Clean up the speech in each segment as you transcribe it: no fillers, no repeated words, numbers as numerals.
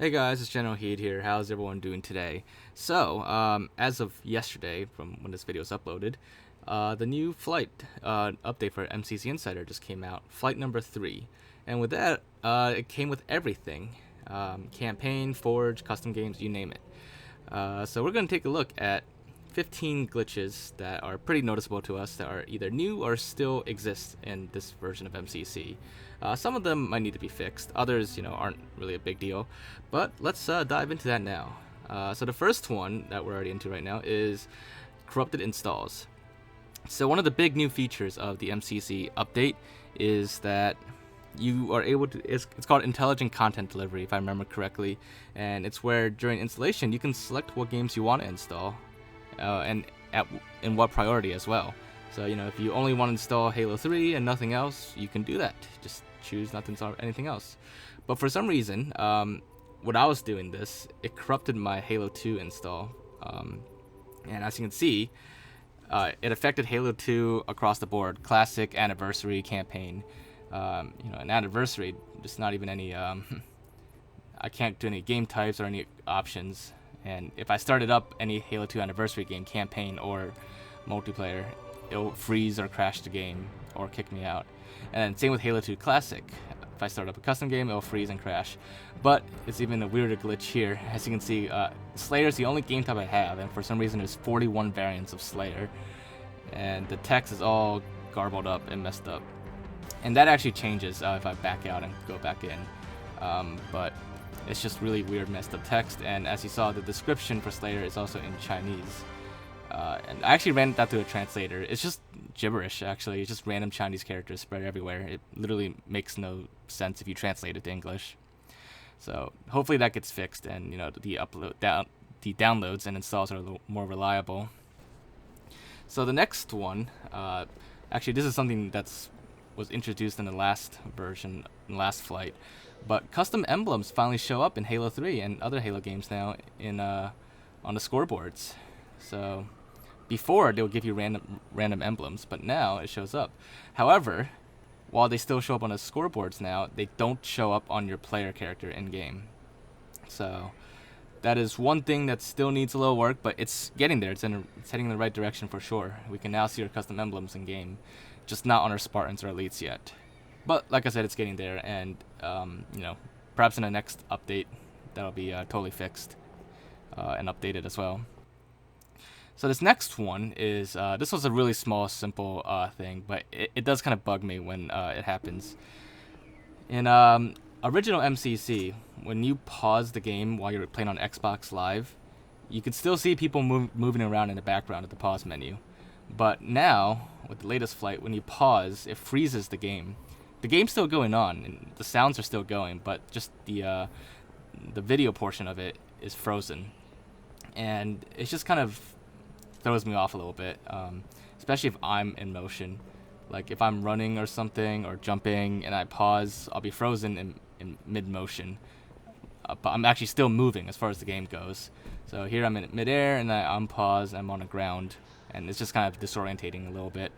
Hey guys, it's Generalkidd here. How's everyone doing today? So, as of yesterday, from when this video is uploaded, the new flight update for MCC Insider just came out, flight number 3. And with that, it came with everything. Campaign, Forge, custom games, you name it. So we're going to take a look at 15 glitches that are pretty noticeable to us that are either new or still exist in this version of MCC. Some of them might need to be fixed, others, aren't really a big deal. But let's dive into that now. So the first one that we're already into right now is corrupted installs. So one of the big new features of the MCC update is that you are able to, it's called intelligent content delivery if I remember correctly, and it's where during installation you can select what games you want to install and in what priority as well. So if you only want to install Halo 3 and nothing else, you can do that. Just choose not to install anything else. But for some reason, when I was doing this, it corrupted my Halo 2 install, and as you can see, it affected Halo 2 across the board: classic, anniversary, campaign. An anniversary, just not even any. I can't do any game types or any options. And if I started up any Halo 2 anniversary game, campaign or multiplayer, it'll freeze or crash the game or kick me out. And then same with Halo 2 Classic. If I start up a custom game, it'll freeze and crash. But it's even a weirder glitch here. As you can see, Slayer is the only game type I have, and for some reason there's 41 variants of Slayer. And the text is all garbled up and messed up. And that actually changes if I back out and go back in. But it's just really weird, messed up text. And as you saw, the description for Slayer is also in Chinese. And I actually ran that through a translator. It's just gibberish, actually. It's just random Chinese characters spread everywhere. It literally makes no sense if you translate it to English. So hopefully that gets fixed, and the downloads and installs are a little more reliable. So the next one, actually, this is something was introduced in the last version, last flight. But custom emblems finally show up in Halo 3 and other Halo games now on the scoreboards. So before they would give you random emblems, but now it shows up. However, while they still show up on the scoreboards now, they don't show up on your player character in game. So that is one thing that still needs a little work, but it's getting there. It's heading in the right direction for sure. We can now see our custom emblems in game, just not on our Spartans or elites yet. But like I said, it's getting there, and perhaps in the next update that'll be totally fixed and updated as well. So this next one is this was a really small, simple thing, but it does kind of bug me when it happens. In original MCC, when you pause the game while you're playing on Xbox Live, you can still see people moving around in the background at the pause menu. But now, with the latest flight, when you pause, it freezes the game. The game's still going on, and the sounds are still going, but just the video portion of it is frozen. And it just kind of throws me off a little bit, especially if I'm in motion. Like if I'm running or something, or jumping, and I pause, I'll be frozen in mid-motion. But I'm actually still moving as far as the game goes. So here I'm in mid-air, and I unpause, I'm on the ground, and it's just kind of disorientating a little bit.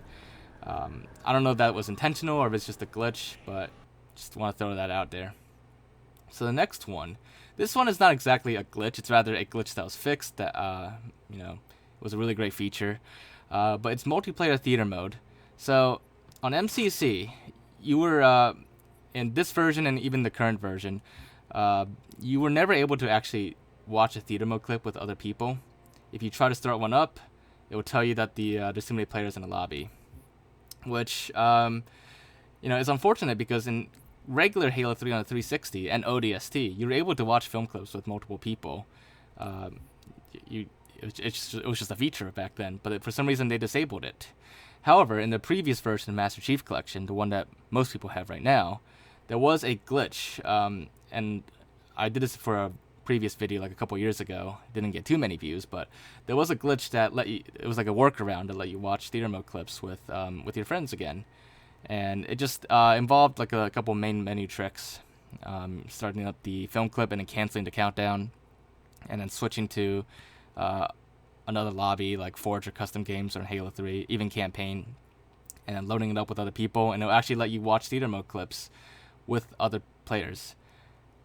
I don't know if that was intentional or if it's just a glitch, but just want to throw that out there. So the next one, this one is not exactly a glitch. It's rather a glitch that was fixed that was a really great feature. But it's multiplayer theater mode. So on MCC, you were in this version and even the current version, you were never able to actually watch a theater mode clip with other people. If you try to start one up, it will tell you that there's too many players in the lobby, which is unfortunate because in regular Halo 3 on a 360 and ODST, you're able to watch film clips with multiple people. It was just a feature back then, but for some reason they disabled it. However, in the previous version of Master Chief Collection, the one that most people have right now, there was a glitch, and I did this for a previous video like a couple years ago. Didn't get too many views, but there was a glitch that it was like a workaround to let you watch theater mode clips with your friends again. And it just involved like a couple main menu tricks, starting up the film clip and then canceling the countdown, and then switching to another lobby like Forge or custom games or Halo 3, even campaign, and then loading it up with other people, and it'll actually let you watch theater mode clips with other players.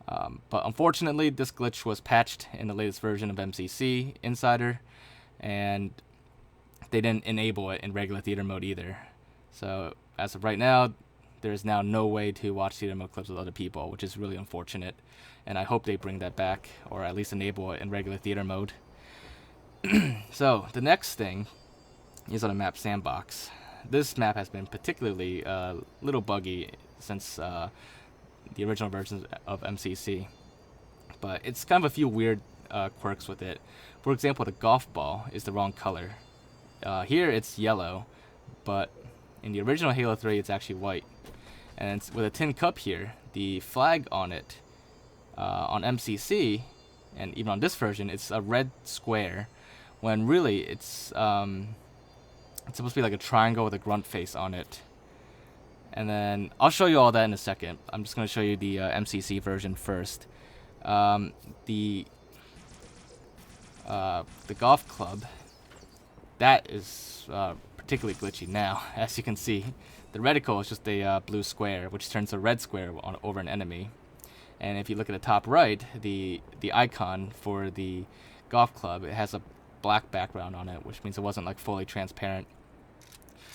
But unfortunately, this glitch was patched in the latest version of MCC Insider, and they didn't enable it in regular theater mode either. So as of right now, there is now no way to watch theater mode clips with other people, which is really unfortunate. And I hope they bring that back, or at least enable it in regular theater mode. So the next thing is on the map Sandbox. This map has been particularly a little buggy since the original versions of MCC, but it's kind of a few weird quirks with it. For example, the golf ball is the wrong color. Here it's yellow, but in the original Halo 3 it's actually white. And it's, with a tin cup here, the flag on it on MCC and even on this version, it's a red square, when really it's supposed to be like a triangle with a grunt face on it. And then I'll show you all that in a second. I'm just going to show you the MCC version first. The golf club, that is particularly glitchy now, as you can see. The reticle is just a blue square, which turns a red square over an enemy. And if you look at the top right, the icon for the golf club, it has a black background on it, which means it wasn't like fully transparent.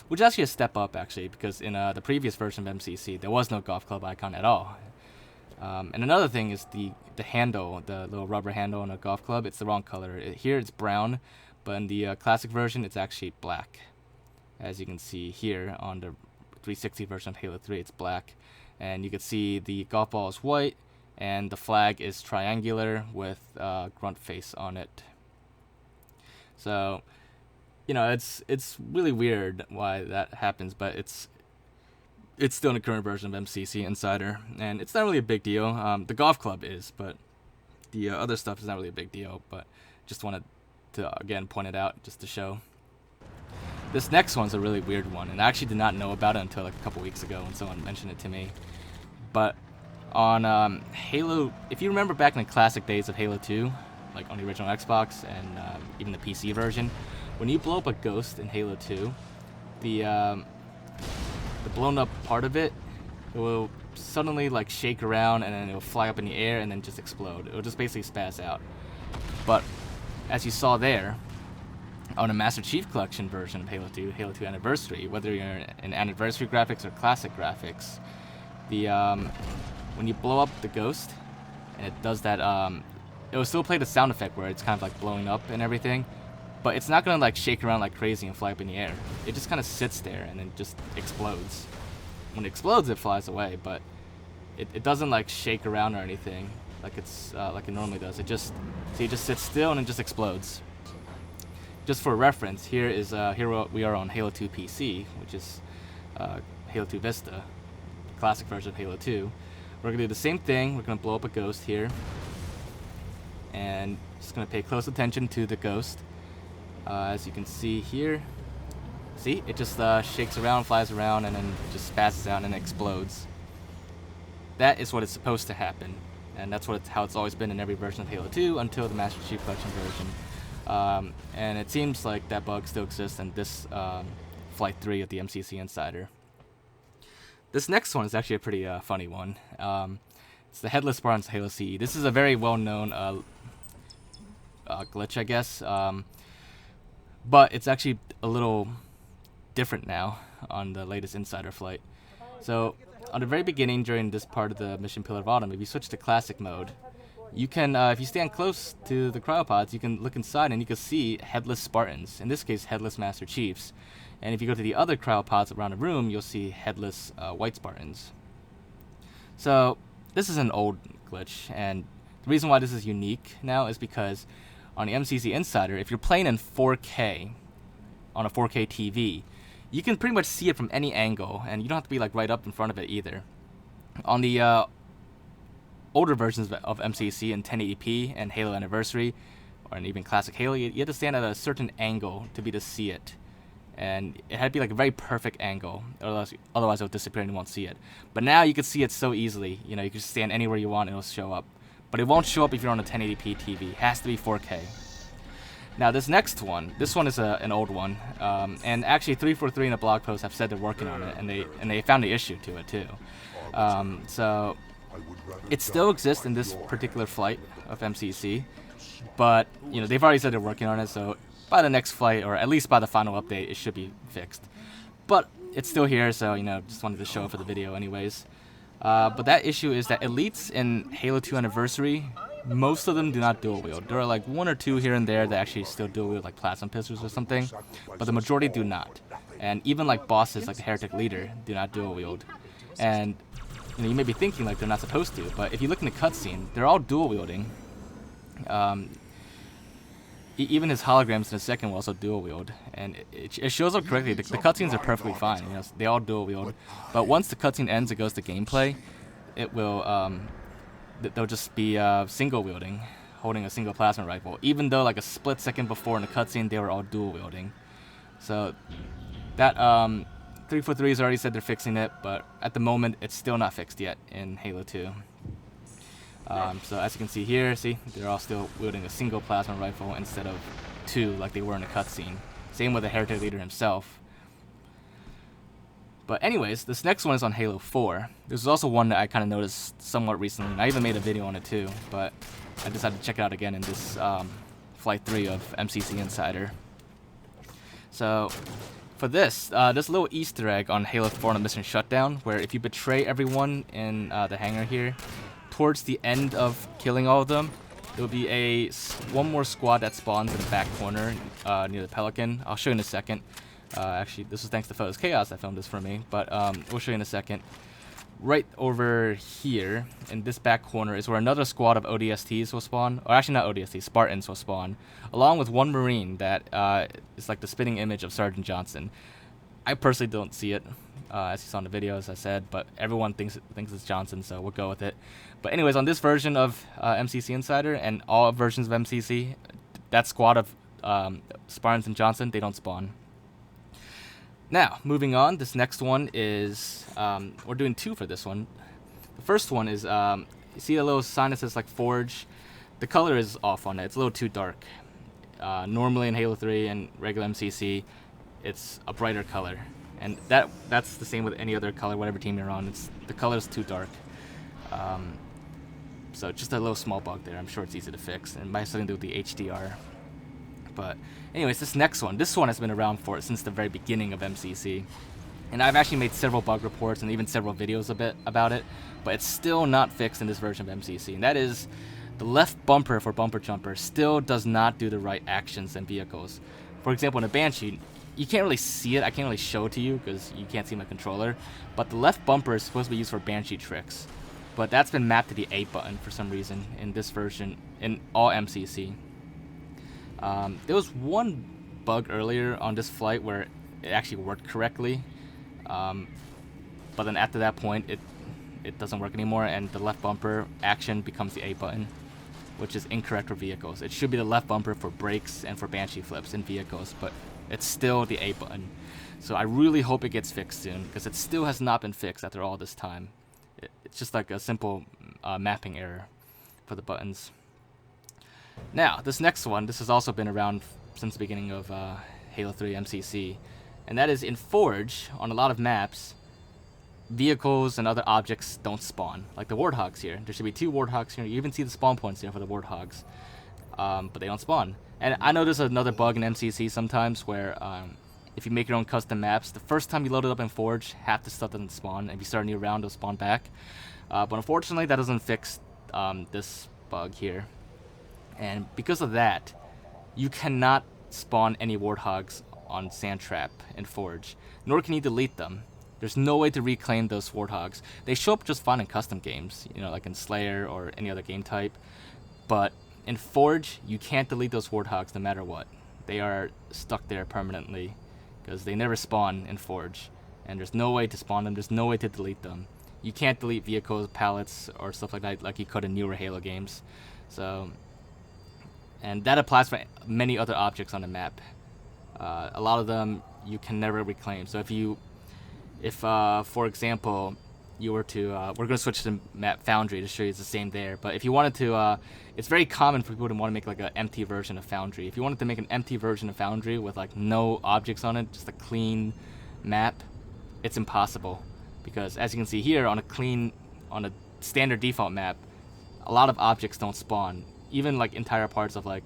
Which is actually a step up, actually, because in the previous version of MCC, there was no golf club icon at all. And another thing is the handle, the little rubber handle on a golf club, it's the wrong color. Here it's brown, but in the classic version, it's actually black. As you can see here on the 360 version of Halo 3, it's black. And you can see the golf ball is white, and the flag is triangular with grunt face on it. So, you know, it's really weird why that happens, but it's still in the current version of MCC Insider, and it's not really a big deal. The golf club is, but the other stuff is not really a big deal, but just wanted to, again, point it out just to show. This next one's a really weird one, and I actually did not know about it until like a couple weeks ago when someone mentioned it to me. But on Halo, if you remember back in the classic days of Halo 2, like on the original Xbox and even the PC version, when you blow up a ghost in Halo 2, the blown up part of it will suddenly like shake around, and then it will fly up in the air and then just explode. It will just basically spaz out. But as you saw there, on a Master Chief Collection version of Halo 2, Halo 2 Anniversary, whether you're in Anniversary graphics or classic graphics, the when you blow up the ghost and it does that, it will still play the sound effect where it's kind of like blowing up and everything, but it's not gonna like shake around like crazy and fly up in the air. It just kind of sits there and then just explodes. When it explodes, it flies away, but it doesn't like shake around or anything like it's like it normally does. It just sits still and it just explodes. Just for reference, here we are on Halo 2 PC, which is Halo 2 Vista, the classic version of Halo 2. We're gonna do the same thing. We're gonna blow up a ghost here, and just gonna pay close attention to the ghost. As you can see here, see, it just shakes around, flies around, and then just spazzes out and explodes. That is what is supposed to happen, and that's how it's always been in every version of Halo 2 until the Master Chief Collection version. And it seems like that bug still exists in this Flight 3 of the MCC Insider. This next one is actually a pretty funny one. It's the Headless Spartans Halo CE. This is a very well-known glitch, I guess. But it's actually a little different now on the latest Insider flight. So, on the very beginning, during this part of the mission Pillar of Autumn, if you switch to Classic mode, you can, if you stand close to the cryopods, you can look inside and you can see Headless Spartans. In this case, Headless Master Chiefs. And if you go to the other cryopods around the room, you'll see Headless White Spartans. So, this is an old glitch, and the reason why this is unique now is because on the MCC Insider, if you're playing in 4K on a 4K TV, you can pretty much see it from any angle, and you don't have to be like right up in front of it either. On the older versions of MCC in 1080p and Halo Anniversary, or even Classic Halo, you had to stand at a certain angle to be to see it. And it had to be like a very perfect angle, otherwise it would disappear and you won't see it. But now you can see it so easily. You know, you can just stand anywhere you want and it'll show up. But it won't show up if you're on a 1080p TV. It has to be 4K. Now this next one, this one is an old one, and actually 343 in a blog post have said they're working on it, and they found the issue to it too. So It still exists in this particular flight of MCC, but you know they've already said they're working on it, so by the next flight, or at least by the final update, it should be fixed. But it's still here, so you know, just wanted to show it for the video anyways. But that issue is that elites in Halo 2 Anniversary, most of them do not dual wield. There are like 1 or 2 here and there that actually still dual wield, like plasma pistols or something, but the majority do not. And even like bosses like the Heretic Leader do not dual wield. And you know, you may be thinking like they're not supposed to, but if you look in the cutscene, they're all dual wielding. Even his holograms in the second will also dual wield, and it shows up correctly. The cutscenes are perfectly fine. You know, they all dual wield, but once the cutscene ends, it goes to gameplay. It will they'll just be single wielding, holding a single plasma rifle. Even though like a split second before in the cutscene they were all dual wielding. So that 343 has already said they're fixing it, but at the moment it's still not fixed yet in Halo 2. So as you can see here, they're all still wielding a single plasma rifle instead of 2 like they were in the cutscene. Same with the Heretic Leader himself. But anyways, this next one is on Halo 4. This is also one that I kind of noticed somewhat recently, and I even made a video on it too, but I decided to check it out again in this Flight 3 of MCC Insider. So for this, there's a little Easter egg on Halo 4 on the mission Shutdown, where if you betray everyone in the hangar here, towards the end of killing all of them, there will be one more squad that spawns in the back corner near the Pelican. I'll show you in a second. Actually, this was thanks to Photos Chaos that filmed this for me, but we'll show you in a second. Right over here, in this back corner, is where another squad of ODSTs will spawn. Or actually not ODSTs, Spartans will spawn, along with one Marine that is like the spitting image of Sergeant Johnson. I personally don't see it, as you saw in the video, as I said, but everyone thinks it's Johnson, so we'll go with it. But anyways, on this version of MCC Insider, and all versions of MCC, that squad of Spartans and Johnson, they don't spawn. Now, moving on, this next one is, we're doing 2 for this one. The first one is, you see a little sign that says like Forge? The color is off on it, it's a little too dark. Normally in Halo 3 and regular MCC, it's a brighter color. And that's the same with any other color, whatever team you're on, the color is too dark. So just a little small bug there. I'm sure it's easy to fix, and it might have something to do with the HDR. But anyways, this one has been around since the very beginning of MCC, and I've actually made several bug reports and even several videos about it, but it's still not fixed in this version of MCC, and that is the left bumper for Bumper Jumper still does not do the right actions and vehicles. For example, in a Banshee, you can't really see it. I can't really show it to you because you can't see my controller, but the left bumper is supposed to be used for Banshee tricks. But that's been mapped to the A button for some reason in this version, in all MCC. There was one bug earlier on this flight where it actually worked correctly, but then after that point it doesn't work anymore, and the left bumper action becomes the A button, which is incorrect for vehicles. It should be the left bumper for brakes and for Banshee flips in vehicles, but it's still the A button. So I really hope it gets fixed soon, because it still has not been fixed after all this time. It's just like a simple mapping error for the buttons. Now, this next one, this has also been around since the beginning of Halo 3 MCC, and that is in Forge, on a lot of maps, vehicles and other objects don't spawn. Like the Warthogs here. There should be 2 Warthogs here. You even see the spawn points here for the Warthogs, but they don't spawn. And I know there's another bug in MCC sometimes where if you make your own custom maps, the first time you load it up in Forge, half the stuff doesn't spawn, and if you start a new round, it'll spawn back. But unfortunately, that doesn't fix this bug here. And because of that, you cannot spawn any Warthogs on Sandtrap in Forge, nor can you delete them. There's no way to reclaim those Warthogs. They show up just fine in custom games, you know, like in Slayer or any other game type, but in Forge, you can't delete those Warthogs no matter what. They are stuck there permanently, because they never spawn in Forge, and there's no way to spawn them, there's no way to delete them. You can't delete vehicles, pallets, or stuff like that like you could in newer Halo games. So, and that applies for many other objects on the map. A lot of them you can never reclaim. So if for example, you were to, we're going to switch to map Foundry to show you it's the same there, but if you wanted to, it's very common for people to want to make like an empty version of Foundry. If you wanted to make an empty version of Foundry with like no objects on it, just a clean map, it's impossible. Because as you can see here, on a standard default map, a lot of objects don't spawn. Even like entire parts of like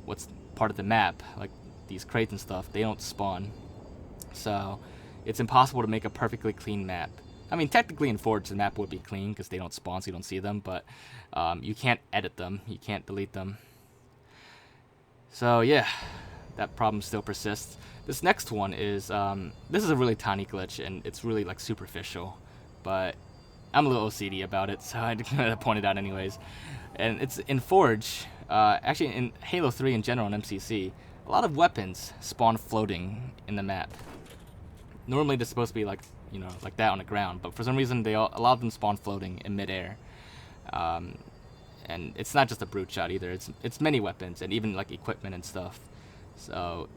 what's part of the map, like these crates and stuff, they don't spawn. So it's impossible to make a perfectly clean map. I mean, technically in Forge the map would be clean because they don't spawn, so you don't see them, but you can't edit them, you can't delete them. So yeah, that problem still persists. This next one is, this is a really tiny glitch, and it's really like superficial, but I'm a little OCD about it, so I had to point it out anyways. And it's in Forge, actually in Halo 3 in general and MCC, a lot of weapons spawn floating in the map. Normally they're supposed to be like, you know, like that on the ground, but for some reason a lot of them spawn floating in midair. And it's not just a brute shot either, it's many weapons and even like equipment and stuff. So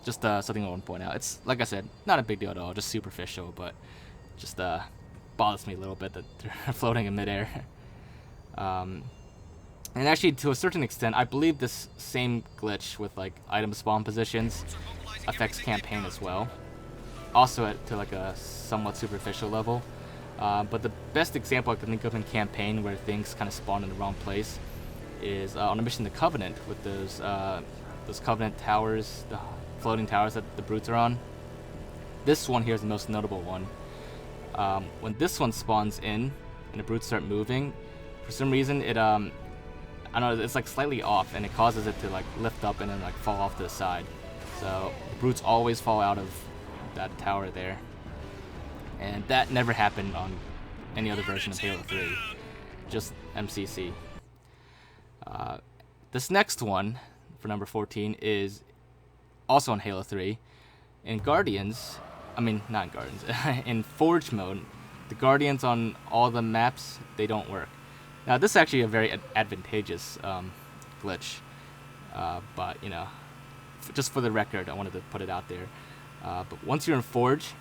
just something I want to point out. It's, like I said, not a big deal at all, just superficial, but just bothers me a little bit that they're floating in midair. And actually, to a certain extent, I believe this same glitch with like item spawn positions affects campaign as well. Also to like a somewhat superficial level. But the best example I can think of in campaign where things kind of spawn in the wrong place is on a mission to Covenant with those Covenant towers, the floating towers that the brutes are on. This one here is the most notable one. When this one spawns in and the brutes start moving, for some reason it I don't know, it's like slightly off and it causes it to like lift up and then like fall off to the side. So the brutes always fall out of that tower there. And that never happened on any other version of Halo 3, just MCC. This next one, for number 14, is also on Halo 3. In Guardians, I mean, not in Guardians, in Forge mode, the Guardians on all the maps, they don't work. Now, this is actually a very advantageous glitch, but, you know, just for the record, I wanted to put it out there. But once you're in Forge,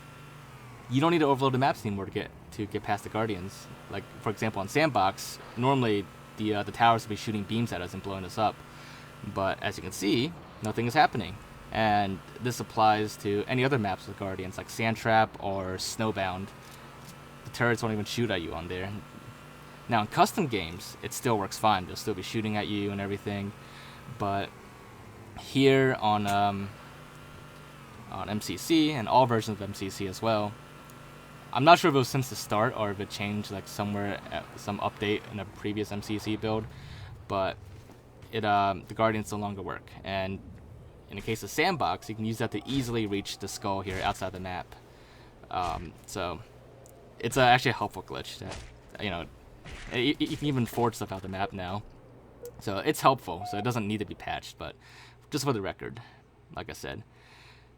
you don't need to overload the maps anymore to get past the Guardians. Like, for example, on Sandbox, normally the towers will be shooting beams at us and blowing us up. But as you can see, nothing is happening. And this applies to any other maps with Guardians, like Sandtrap or Snowbound. The turrets won't even shoot at you on there. Now, in custom games, it still works fine. They'll still be shooting at you and everything. But here on MCC, and all versions of MCC as well, I'm not sure if it was since the start or if it changed like somewhere at some update in a previous MCC build, but the Guardians no longer work. And in the case of Sandbox, you can use that to easily reach the skull here outside the map. So it's actually a helpful glitch that, you know, you can even forge stuff out the map now. So it's helpful, so it doesn't need to be patched, but just for the record, like I said.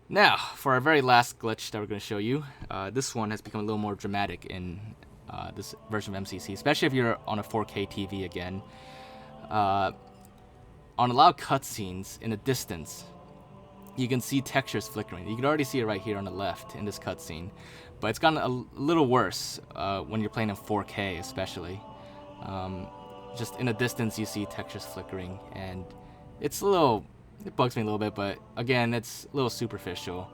Now, for our very last glitch that we're going to show you, this one has become a little more dramatic in this version of MCC, especially if you're on a 4K TV again. On a lot of cutscenes in the distance, you can see textures flickering. You can already see it right here on the left in this cutscene, but it's gotten a little worse when you're playing in 4K especially. Just in the distance you see textures flickering, and it bugs me a little bit, but again, it's a little superficial.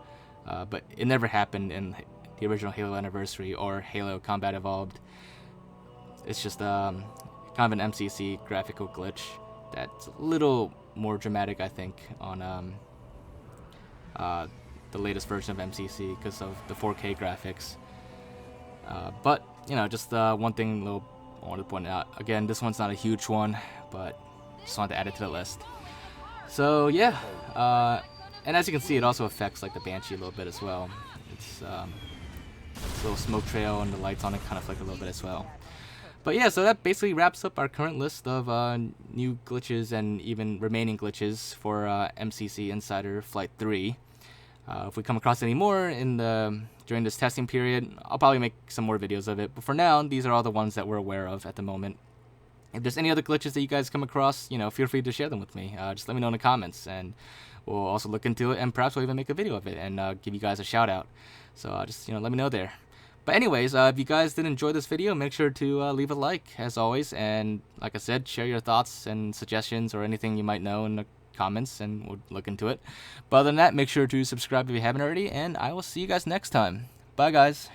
But it never happened in the original Halo Anniversary or Halo Combat Evolved. It's just kind of an MCC graphical glitch that's a little more dramatic, I think, on the latest version of MCC because of the 4K graphics. But, you know, just one thing I wanted to point out. Again, this one's not a huge one, but just wanted to add it to the list. So yeah, and as you can see, it also affects like the Banshee a little bit as well. It's a little smoke trail and the lights on it kind of flicker a little bit as well. But yeah, so that basically wraps up our current list of new glitches and even remaining glitches for MCC Insider Flight 3. If we come across any more during this testing period, I'll probably make some more videos of it. But for now, these are all the ones that we're aware of at the moment. If there's any other glitches that you guys come across, you know, feel free to share them with me. Just let me know in the comments, and we'll also look into it, and perhaps we'll even make a video of it and give you guys a shout out. So just, you know, let me know there. But anyways, if you guys did enjoy this video, make sure to leave a like, as always. And like I said, share your thoughts and suggestions or anything you might know in the comments, and we'll look into it. But other than that, make sure to subscribe if you haven't already, and I will see you guys next time. Bye, guys.